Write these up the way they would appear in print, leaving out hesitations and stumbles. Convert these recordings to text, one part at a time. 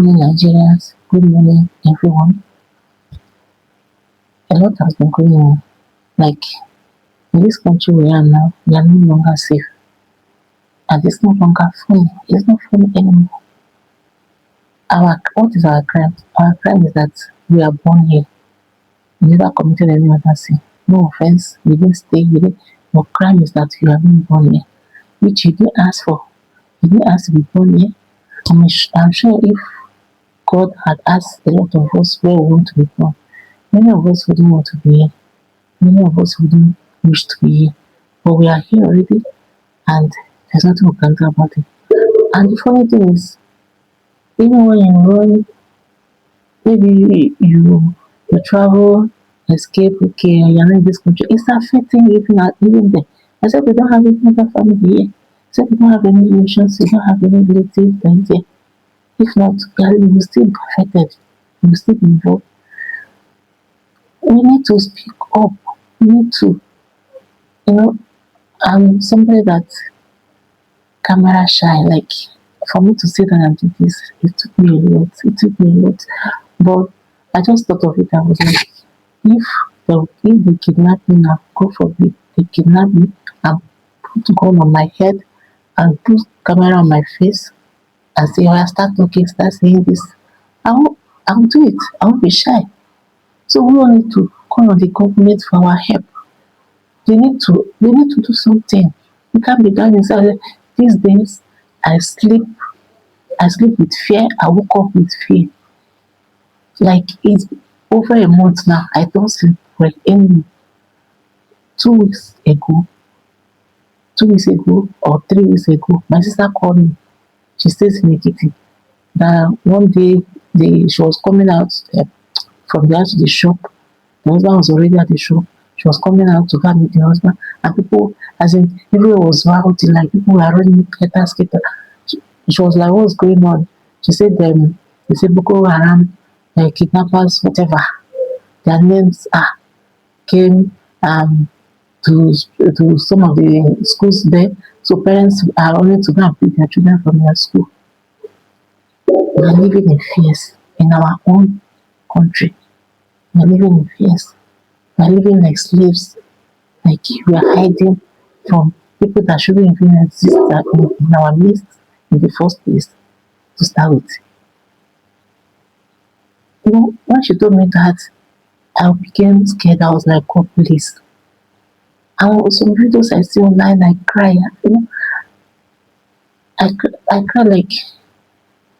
morning, Nigerians. Good morning, everyone. A lot has been going on. Like in this country we are now, we are no longer safe, and it's no longer funny. It's not funny anymore. Our what is our crime? Our crime is that we are born here. We never committed any other sin. No offense. We didn't stay here. Your crime is that you have been born here, which you didn't ask for. You didn't ask to be born here. I'm sure if God had asked a lot of us where we want to be born, many of us wouldn't want to be here. Many of us wouldn't wish to be here. But we are here already and there's nothing we can do about it. And the funny thing is, even when you run, maybe you travel, escape, okay, you're not in this country, it's affecting you even there. Except we don't have any other family here. Except we don't have any relations, we don't have any relatives that is here. If not, yeah, you will still be affected. You will still be involved. We need to speak up. We need to, you know, I'm somebody that camera shy. Like for me to sit down and do this, it took me a lot. It took me a lot. But I just thought of it. I was like, if they kidnap me now, God forbid, they kidnap me and put gun on my head and put camera on my face and say, oh, I start talking, start saying this. I will do it. I won't be shy. So we all need to call on the government for our help. They need to do something. You can't be down inside. These days I sleep with fear, I woke up with fear. Like it's over a month now. I don't sleep well anymore. 2 weeks ago, 2 weeks ago or 3 weeks ago, my sister called me. She stays in Ekiti. That one day she was coming out from the house to the shop. The husband was already at the shop. She was coming out to go meet the husband, and people, as in, everywhere was rowdy, like people were running, skater. She was like, "What's going on?" She said, they said Boko Haram, kidnappers, whatever. Their names came to some of the schools there. So parents are only to go and pick their children from their school. We are living in fears in our own country. We are living in fears. We are living like slaves, like we are hiding from people that shouldn't even exist in our midst in the first place to start with. When she told me that, I became scared. I was like, God, please. And some videos I see online, I cry. I cry like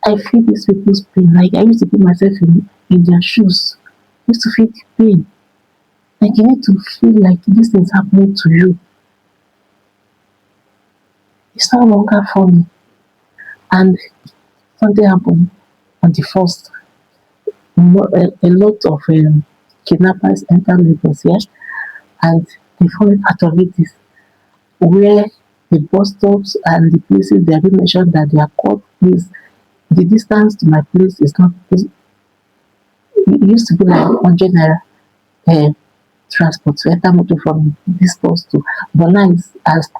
I feel these people's pain. Like I used to put myself in their shoes. I used to feel the pain. Like you need to feel like this is happening to you. It's no longer funny. And something happened on the first. A lot of kidnappers enter Lagos, yeah, and the funny part of it is where the bus stops and the places they have been mentioned that they are called is the distance to my place is not. It used to be like 100 naira transport to enter motor from this bus to, but now as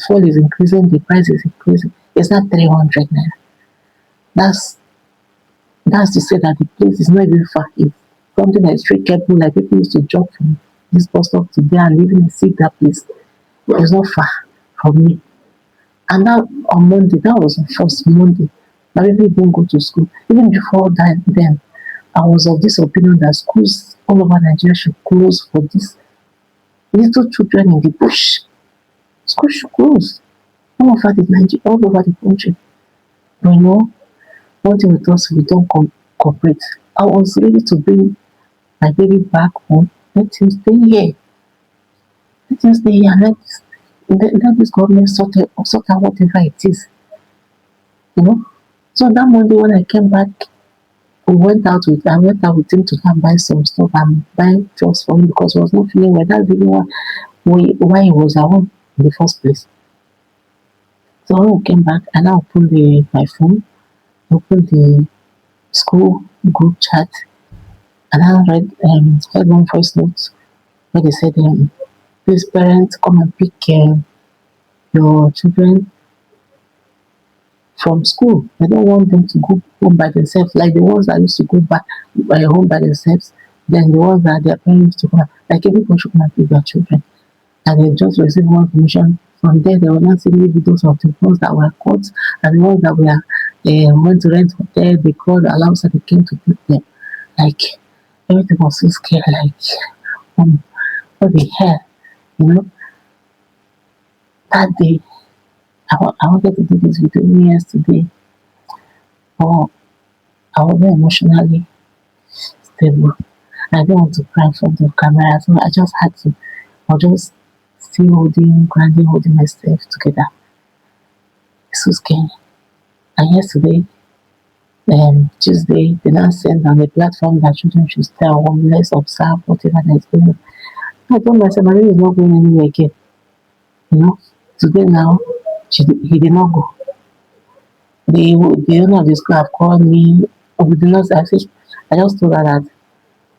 fuel is increasing, the price is increasing. It's not 300 naira. That's That's to say that the place is not even far. It's something that is very careful, like people used to jump from this bus stop to there and even see that place. It's not far from me. And now on Monday, that was the first Monday. My baby didn't go to school. Even before that, then I was of this opinion that schools all over Nigeria should close for these little children in the bush. School should close all over the country. But one thing with us, we don't cooperate. I was ready to bring my baby back home. Let him stay here. Let him stay here. Let this government sort out whatever it is. You know. So that Monday when I came back, I went out with him to go and buy some stuff and buy drugs for him because he was not feeling well. That's the reason why he was at home in the first place. So when we came back, I now opened my phone, opened the school group chat, and I read one voice note where they said, please parents come and pick your children from school. I don't want them to go home by themselves, like the ones that used to go back home by themselves, then the ones that their parents used to come, like everybody should come and pick their children. And they just receive more information. From there, they will not see the videos of the ones that were caught and the ones that were went to rent hotel. They called alarm so they came to pick them. Like everything was so scary. Like what the hell, you know? That day, I wanted to do this video yesterday, but I wasn't emotionally stable. I didn't want to cry in front of camera, so I just had to. I was just still holding, grinding, holding myself together. It's so scary. And yesterday, Tuesday, they now send on a platform that children should stay at home, let's observe whatever that is going on. I told myself, my baby is not going anywhere again. You know, today now, he did not go. The owner of the school have called me. We did not. I just told her that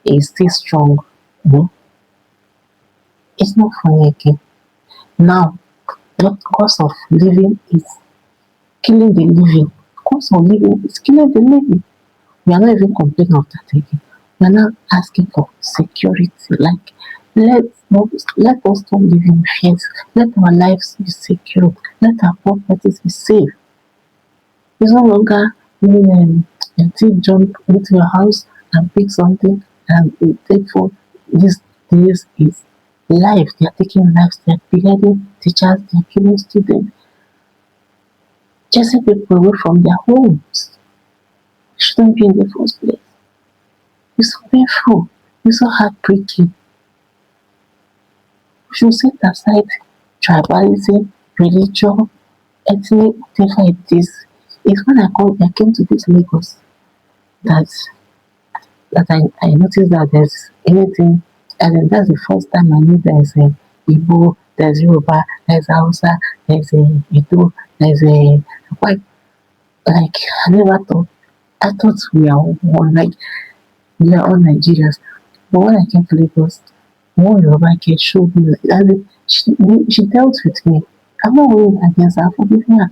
he's still strong. You know, it's not funny again. Now, the cost of living is killing the living. Cost of living is killing the living. We are not even complaining of that again. We are now asking for security. Like, let let us stop living in fears. Let our lives be secure. Let our properties be safe. It's no longer a thief jump into your house and pick something and take for these days is life. They are taking lives, they are beheading teachers, they are killing students, chasing people away from their homes. It shouldn't be in the first place. It's so painful, it's so heartbreaking. We should set aside tribalism, religion, ethnic, whatever it is. It's when I came to this Lagos that I noticed that there's anything, and then that's the first time I knew there's a Igbo, there's Yoruba, there's Hausa, there's a Ido, there's a white. Like I never thought. I thought we are all one, like we are all Nigerians. But when I came to Lagos, one Yoruba kid showed me like that. She dealt with me. I'm not going against her, forgiving her.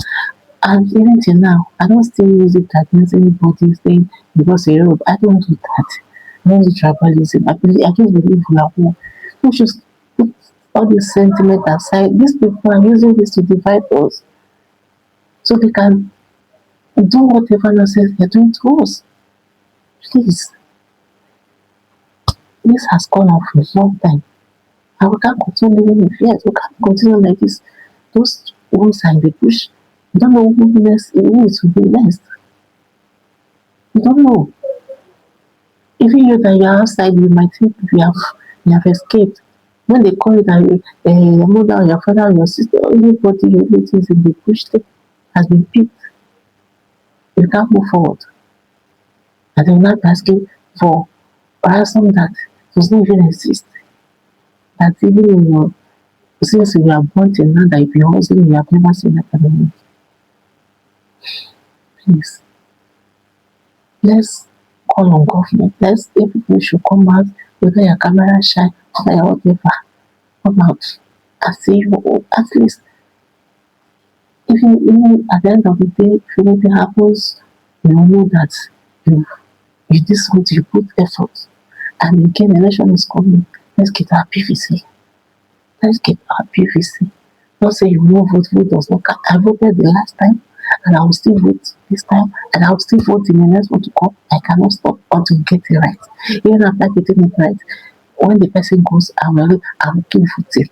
And even till now, I don't still use it against anybody saying because you're Europe. I don't do that. I don't do tribalism. I just believe we are one. We should put all this sentiment aside. These people are using this to divide us so they can do whatever nonsense they're doing to us. Please, this has gone on for a long time. And we can't continue living in fears. We can't continue like this. Those ones are in the bush. You don't know who is to be next. You don't know. Even you that you're outside, you might think you have escaped. When they call you that your mother or your father or your sister or anybody your relatives in the bush has been picked, you can't move forward. And they're not asking for ransom that does not even exist. That even in your since you are born till now that you've been hustling, you have never seen that kind of money. Please, let's call on government. Let's if people should come out, whether your camera shy, whether your whatever, come out and say your own. At least, even at the end of the day, if anything happens, you know that you you did something, you put effort, and again, election is coming. Let's get our PVC. Let's get our PVC. Don't say you will not vote, vote does not count. I voted the last time and I will still vote this time and I will still vote in the next one to come. I cannot stop until you get it right. Even after getting it right, when the person goes, I will keep voting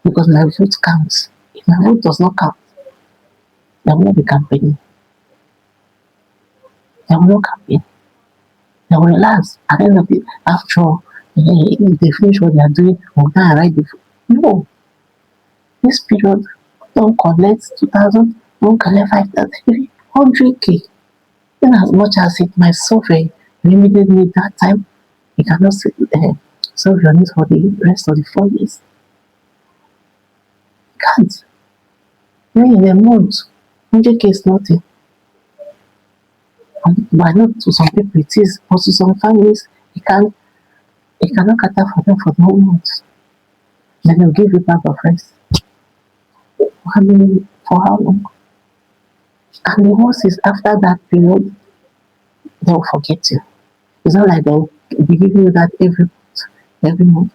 because my vote counts. If my vote does not count, there will not be campaigning. There will not campaign. They will relax. At the end of it, after all, if they finish what they are doing, we'll go and write the no. This period, don't collect 2,000, don't collect 5,000, 100K. In as much as it might solve a limited need that time, you cannot solve your needs for the rest of the 4 years. You can't. When in a month, 100K is nothing. But I know to some people it is, but to some families, it cannot cater for them for the whole month. Then they'll give you back of rice. For how long? And the worst is after that period, they'll forget you. It's not like they'll be giving you that every month.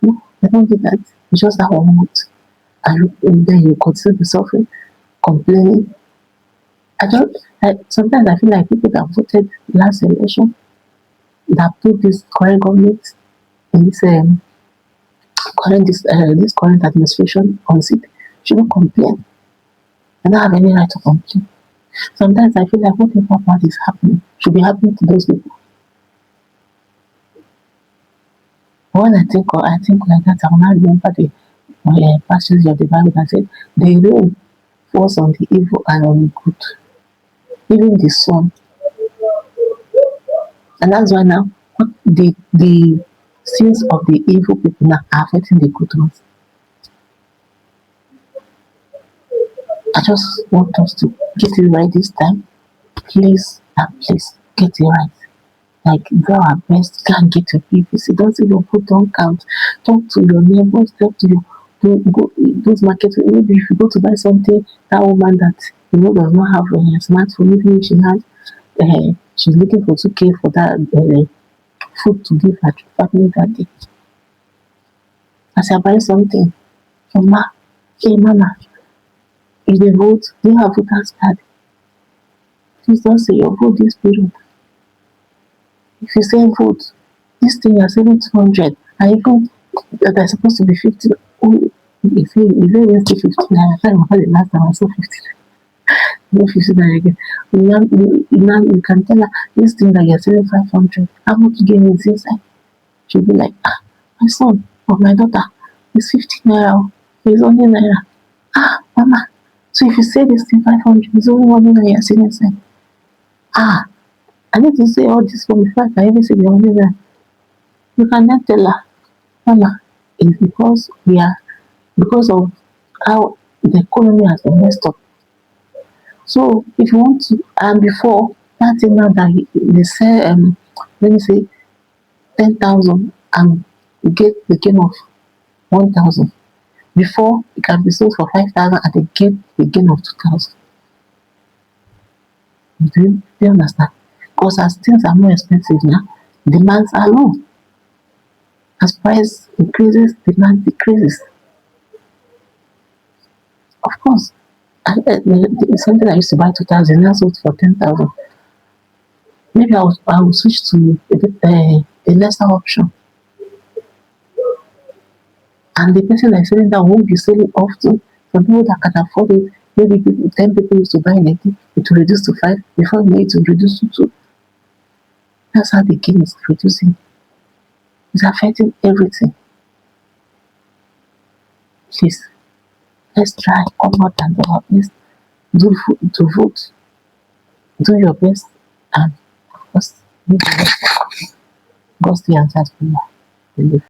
No, they don't do that. It's just that 1 month. And then you continue to suffering, complaining. Sometimes I feel like people that voted last election that put this current government in this current administration on seat shouldn't complain. They don't have any right to complain. Sometimes I feel like whatever bad is happening should be happening to those people. When I think like that, I will not remember the passage of the Bible that said, "The rain falls on the evil and on the good, even the sun." And that's why now the sins of the evil people now are affecting the good ones. I just want us to get it right this time. Please and please get it right. Like do our best, can't get your PVC. Don't even put on count. Talk to your neighbors, talk to your go those markets. Maybe if you go to buy something, that woman that does not have a smartphone, even if she has she's looking for 2K for that food to give her family that day. As you're buying something, mama, hey mama, if they vote, do you have voters card? Please don't say your vote this period. If you say vote, this thing you're saving 200, and even that are supposed to be 50. Oh, if you even say 50 naira, I can't remember the last time I saw 50. No 50 naira again. You can tell her this thing that you're selling 500. How much gain is inside? She'll be like, my son or my daughter is 50 naira. Oh, it's only naira. Mama. So if you say this thing 500, it's only 1 naira you're selling inside. I need to say all this one before I can even say the only naira. You cannot tell her, mama, it's because of how the economy has been messed up. So if you want to, and before that thing now that they say, let me say 10,000 and you get the gain of 1,000. Before it can be sold for 5,000 and they get the gain of 2,000. Do you understand? Because as things are more expensive now, demands are low. As price increases, demand decreases. Of course, something I used to buy 2,000 now sold for 10,000. Maybe I will switch to a lesser option. And the person that's selling that won't be selling often. For people that can afford it, maybe 10 people used to buy anything, it will reduce to 5. Before me, it will reduce to 2. That's how the game is reducing. It's affecting everything. Please, let's try, come out and do our best. To vote. Do your best and just leave the rest. God still answers prayer.